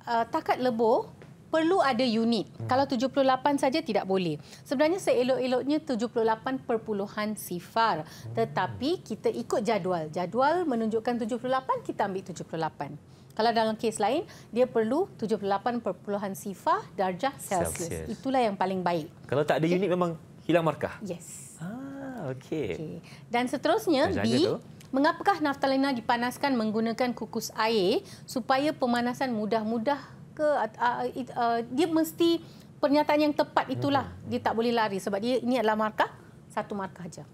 takat lebur perlu ada unit. Kalau 78 saja tidak boleh. Sebenarnya seelok-eloknya 78.0. Tetapi kita ikut jadual. Jadual menunjukkan 78, kita ambil 78. Kalau dalam kes lain, dia perlu 78.0 darjah Celsius. Itulah yang paling baik. Kalau tak ada unit memang hilang markah? Yes. Okey. Dan seterusnya, B, tu. mengapakah naftalina dipanaskan menggunakan kukus air supaya pemanasan mudah-mudah ke dia mesti pernyataan yang tepat itulah. Dia tak boleh lari sebab dia ini adalah markah, satu markah saja.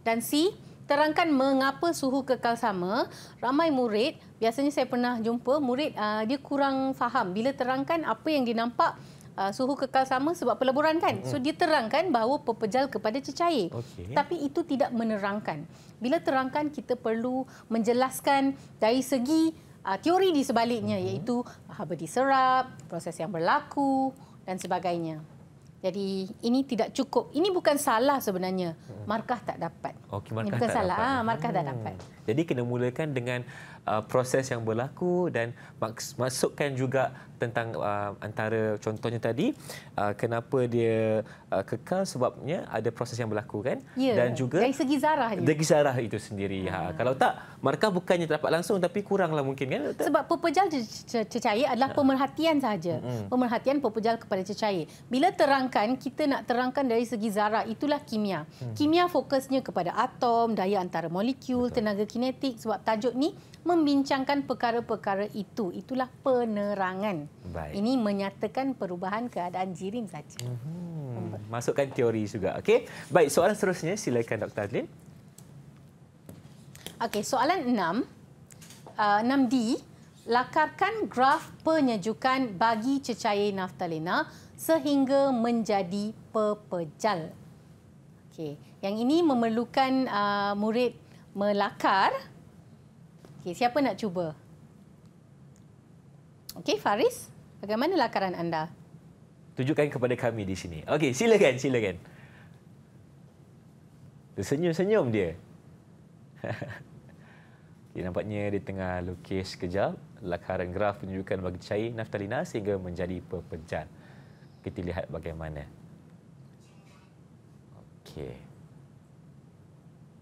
Dan C, terangkan mengapa suhu kekal sama. Ramai murid, biasanya saya pernah jumpa murid dia kurang faham bila terangkan apa yang dia nampak suhu kekal sama sebab peleburan kan. So dia terangkan bahawa pepejal kepada cecair. Tapi itu tidak menerangkan. Bila terangkan kita perlu menjelaskan dari segi teori di sebaliknya iaitu haba diserap, proses yang berlaku dan sebagainya. Jadi ini tidak cukup. Ini bukan salah sebenarnya. Markah tak dapat. Markah ini bukan tak salah. dapat. Markah tak dapat. Jadi kena mulakan dengan proses yang berlaku dan masukkan juga tentang antara contohnya tadi kenapa dia kekal sebabnya ada proses yang berlaku kan dan juga dari segi zarahnya. Dari zarah itu sendiri. Kalau tak markah bukannya dapat langsung tapi kuranglah mungkin kan. Sebab pepejal cecair adalah pemerhatian sahaja. Pemerhatian pepejal kepada cecair. Bila terangkan kita nak terangkan dari segi zarah itulah kimia. Kimia fokusnya kepada atom, daya antara molekul, tenaga kinetik sebab tajuk ni membincangkan perkara-perkara itu. Itulah penerangan. Baik. Ini menyatakan perubahan keadaan jirim saja. Masukkan teori juga. Okey. Baik, soalan seterusnya silakan Dr. Adlin. Okey, soalan 6. 6D, lakarkan graf penyejukan bagi cecair naftalina sehingga menjadi pepejal. Okey, yang ini memerlukan murid melakar. Okey, siapa nak cuba? Okey, Faris, bagaimana lakaran anda? Tunjukkan kepada kami di sini. Okey, silakan. Tersenyum-senyum dia. Okay, nampaknya dia tengah lukis kejap lakaran graf penunjukan bagi cair naftalina sehingga menjadi pepejal. Kita lihat bagaimana. Okey.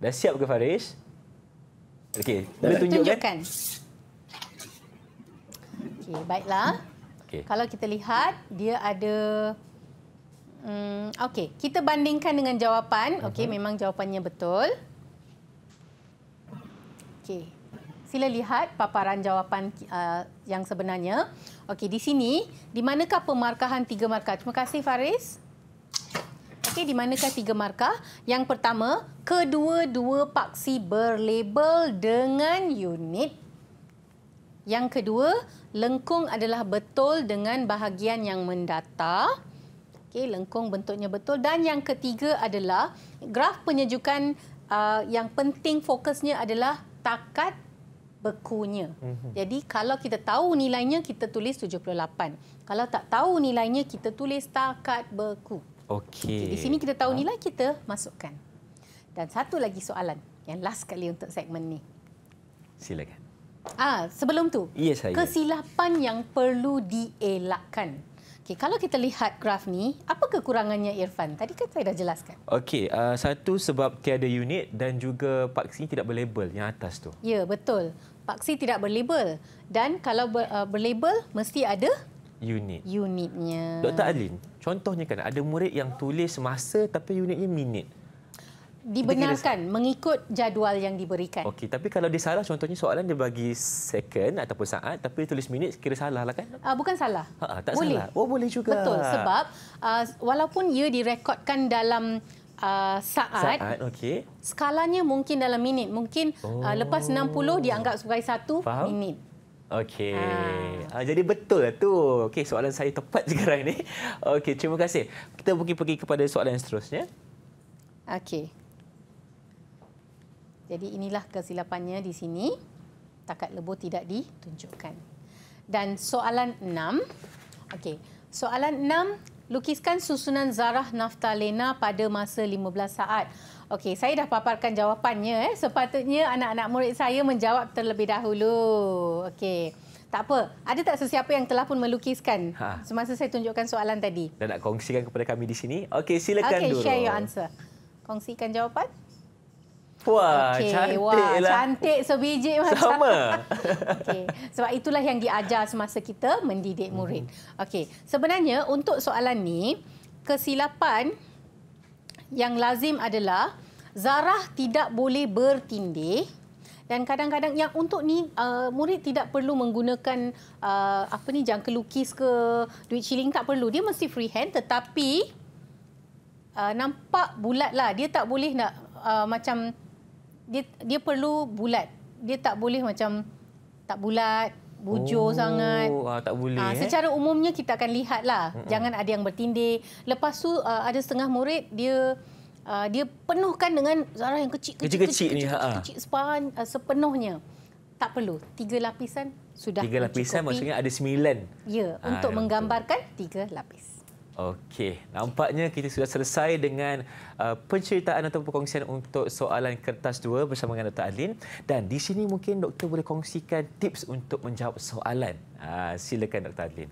Dah siap ke Faris? Okey, boleh tunjukkan? Okey, baiklah. Okay. Kalau kita lihat, dia ada... okey, kita bandingkan dengan jawapan. Okey, memang jawapannya betul. Okey, sila lihat paparan jawapan yang sebenarnya. Okey, di sini, di manakah pemarkahan 3 markah? Terima kasih, Faris. Okey, di manakah 3 markah? Yang pertama, kedua-dua paksi berlabel dengan unit. Yang kedua, lengkung adalah betul dengan bahagian yang mendata. Okey, lengkung bentuknya betul. Dan yang ketiga adalah graf penyejukan yang penting fokusnya adalah takat bekunya. Jadi kalau kita tahu nilainya, kita tulis 78. Kalau tak tahu nilainya, kita tulis takat beku. Okey. Di sini kita tahu nilai, kita masukkan. Dan satu lagi soalan yang last kali untuk segmen ni. Silakan. Sebelum tu, saya. Kesilapan yang perlu dielakkan. Okey, kalau kita lihat graf ni, apa kekurangannya Irfan? Tadi kan saya dah jelaskan. Okey, satu sebab tiada unit dan juga paksi tidak berlabel yang atas tu. Ya, betul. Paksi tidak berlabel dan kalau berlabel mesti ada unitnya. Dr. Adlin, contohnya kan ada murid yang tulis masa tapi unitnya minit. Dibenarkan mengikut jadual yang diberikan. Okey, tapi kalau dia salah, contohnya soalan dia bagi second ataupun saat tapi dia tulis minit, kira salah lah kan? Bukan salah. Tak boleh. salah. Oh, boleh juga. Betul, sebab walaupun ia direkodkan dalam saat, okey. Skalanya mungkin dalam minit. Mungkin lepas 60 dianggap sebagai 1 minit. Okey. Jadi betul lah tu. Okey, soalan saya tepat sekarang ni. Okey, terima kasih. Kita pergi kepada soalan yang seterusnya. Okey. Jadi inilah kesilapannya di sini. Takat lebur tidak ditunjukkan. Dan soalan 6. Okey. Soalan 6, lukiskan susunan zarah naftalina pada masa 15 saat. Okey, saya dah paparkan jawapannya. Sepatutnya anak-anak murid saya menjawab terlebih dahulu. Okey. Tak apa. Ada tak sesiapa yang telah pun melukiskan Ha. semasa saya tunjukkan soalan tadi? Dan nak kongsikan kepada kami di sini? Okey, silakan Nurul. Share your answer. Kongsikan jawapan. Wah, cantik lah. Cantik sebiji macam. Sama. Okey, sebab itulah yang diajar semasa kita mendidik murid. Okey, sebenarnya untuk soalan ni, kesilapan yang lazim adalah zarah tidak boleh bertindih. Dan kadang-kadang yang untuk ni murid tidak perlu menggunakan jangka lukis ke duit shilling, tak perlu. Dia mesti freehand, tetapi nampak bulat lah. Dia tak boleh nak macam dia perlu bulat. Dia tak boleh macam tak bulat, bujur sangat. Tak boleh. Secara umumnya kita akan lihat lah. Jangan ada yang bertindih. Lepas tu ada setengah murid dia penuhkan dengan zarah yang kecil-kecil ni, sepenuhnya. Tak perlu. 3 lapisan sudah 3 lapisan maksudnya ada 9. Ya, untuk menggambarkan 3 lapis. Okey, nampaknya kita sudah selesai dengan penceritaan atau perkongsian untuk soalan kertas 2 bersama dengan Dr. Adlin. Dan di sini mungkin doktor boleh kongsikan tips untuk menjawab soalan. Silakan Dr. Adlin.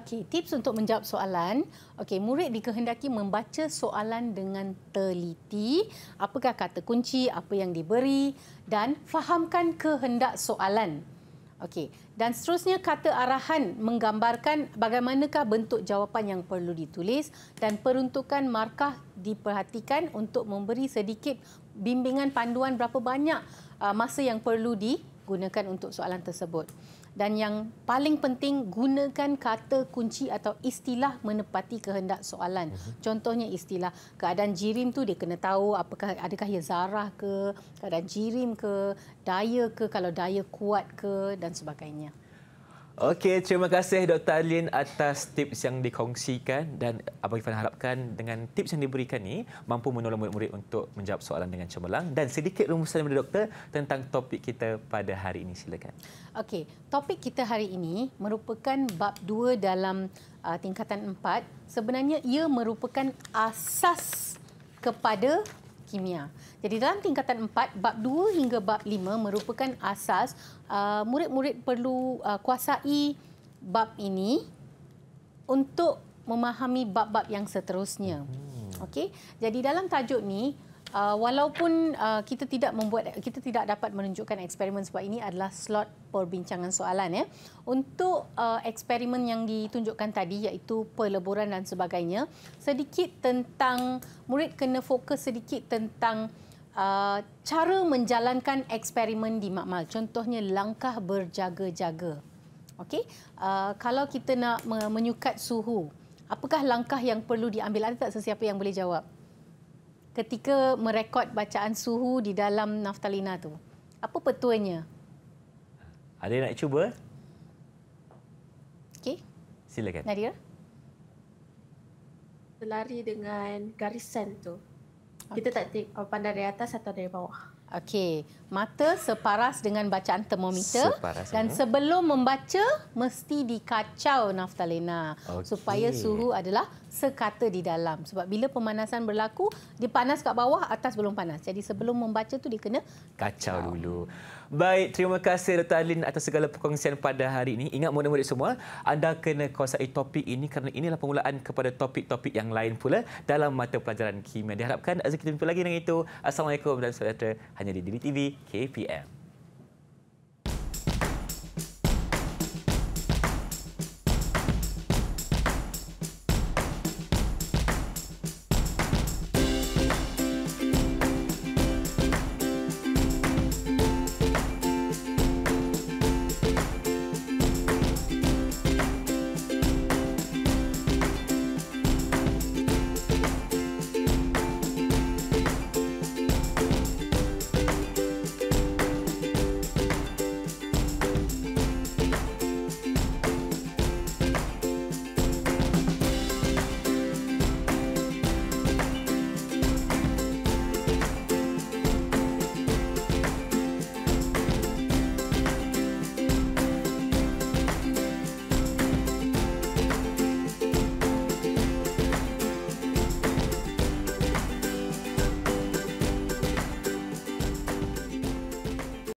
Okey, tips untuk menjawab soalan. Okey, murid dikehendaki membaca soalan dengan teliti. Apakah kata kunci, apa yang diberi dan fahamkan kehendak soalan. Okey, dan seterusnya kata arahan menggambarkan bagaimanakah bentuk jawapan yang perlu ditulis dan peruntukan markah diperhatikan untuk memberi sedikit bimbingan panduan berapa banyak masa yang perlu digunakan untuk soalan tersebut. Dan yang paling penting, gunakan kata kunci atau istilah menepati kehendak soalan. Contohnya istilah keadaan jirim tu dia kena tahu adakah ia zarah ke, keadaan jirim ke, daya ke, kalau daya kuat ke dan sebagainya. Okey, terima kasih Dr. Adlin atas tips yang dikongsikan dan Abang Irfan harapkan dengan tips yang diberikan ni mampu menolong murid-murid untuk menjawab soalan dengan cemerlang. Dan sedikit rumusan daripada doktor tentang topik kita pada hari ini. Silakan. Okey, topik kita hari ini merupakan bab 2 dalam tingkatan 4. Sebenarnya ia merupakan asas kepada kimia. Jadi dalam tingkatan 4, bab 2 hingga bab 5 merupakan asas. Murid-murid perlu kuasai bab ini untuk memahami bab-bab yang seterusnya. Okey. Jadi dalam tajuk ni, walaupun kita tidak dapat menunjukkan eksperimen sebab ini adalah slot perbincangan soalan. Untuk eksperimen yang ditunjukkan tadi iaitu peleburan dan sebagainya, sedikit tentang murid kena fokus sedikit tentang cara menjalankan eksperimen di makmal. Contohnya langkah berjaga-jaga. Okey, kalau kita nak menyukat suhu, apakah langkah yang perlu diambil? Ada tak sesiapa yang boleh jawab? Ketika merekod bacaan suhu di dalam naftalina tu, apa petuanya? Ada yang nak cuba? Okey. Silakan. Nadira? Berlari dengan garisan tu. Kita tak pandang dari atas atau dari bawah. Okey, mata separas dengan bacaan termometer Separas, dan sebelum membaca mesti dikacau naftalina supaya suhu adalah sekata di dalam. Sebab bila pemanasan berlaku, dia panas kat bawah, atas belum panas. Jadi sebelum membaca tu dia kena kacau dulu. Baik, terima kasih Dr. Adlin atas segala perkongsian pada hari ini. Ingat murid-murid semua, anda kena kuasai topik ini kerana inilah permulaan kepada topik-topik yang lain pula dalam mata pelajaran kimia. Diharapkan kita jumpa lagi dengan itu. Assalamualaikum dan sejahtera hanya di Diri TV KPM.